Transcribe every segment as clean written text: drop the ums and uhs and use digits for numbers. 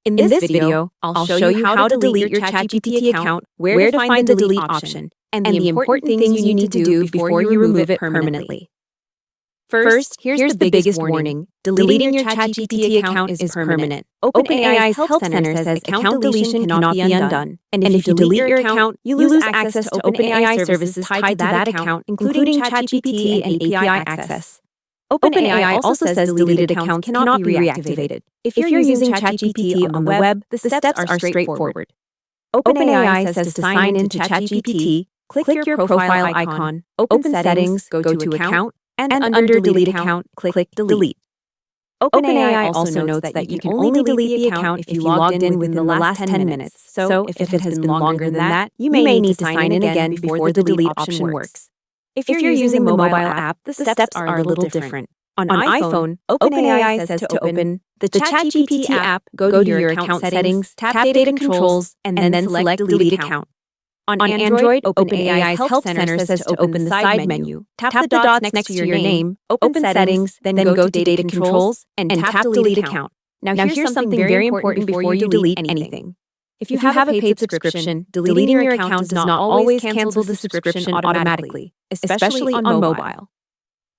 In this video, I'll show you how to delete your ChatGPT account, where to find the delete option, and the important things you need to do before you remove it permanently. First, here's the biggest warning. Deleting your ChatGPT account is permanent. OpenAI's Help Center says account deletion cannot be undone. And if you delete your account, you lose access to OpenAI services tied to that account, including ChatGPT and API access. OpenAI also says deleted accounts cannot be reactivated. If you're using ChatGPT on the web, the steps are straightforward. OpenAI says to sign in to ChatGPT, click your profile icon, open Settings, go to Account, and under Delete Account, click Delete. OpenAI also notes that you can only delete the account if you logged in within the last 10 minutes. So if it has been longer than that, you may need to sign in again before the delete option works. If you're using the mobile app, the steps are a little different. On iPhone, OpenAI says to open the ChatGPT app, go to your account settings, tap Data Controls, and then select Delete Account. On Android, OpenAI's Help Center says to open the side menu, tap the dots next to your name, open Settings, then go to Data Controls, and tap Delete Account. Now here's something very important before you delete anything. If you have a paid subscription, deleting your account does not always cancel the subscription automatically, especially on mobile.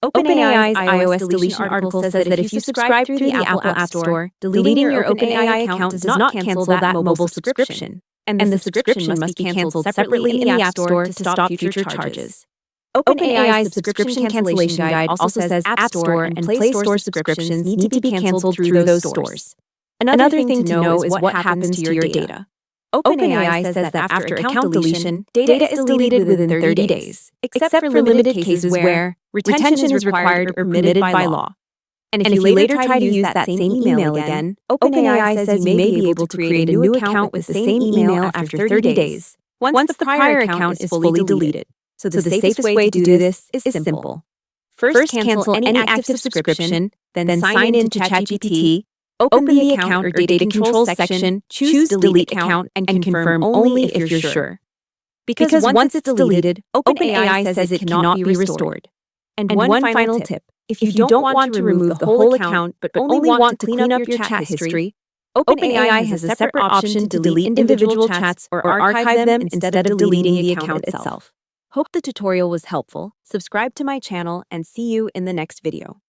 OpenAI's iOS deletion article says that if you subscribe through the Apple App Store, deleting your OpenAI account does not cancel that mobile subscription, and the subscription must be canceled separately in the App Store to stop future charges. OpenAI's subscription cancellation guide also says App Store and Play Store subscriptions need to be canceled through those stores. Another thing to know is what happens to your data. OpenAI says that after account deletion, data is deleted within 30 days, except for limited cases where retention is required or permitted by law. And if you later try to use that same email again, OpenAI says you may be able to create a new account with the same email after 30 days, once the prior account is fully deleted. So the safest way to do this is simple. First, cancel any active subscription, then sign in to ChatGPT, open the account or data controls section, choose delete account, and confirm only if you're sure. Because once it's deleted, OpenAI says it cannot be restored. And one final tip, if you don't want to remove the whole account but only want to clean up your chat history, OpenAI has a separate option to delete individual chats or archive them instead of deleting the account itself. Hope the tutorial was helpful. Subscribe to my channel and see you in the next video.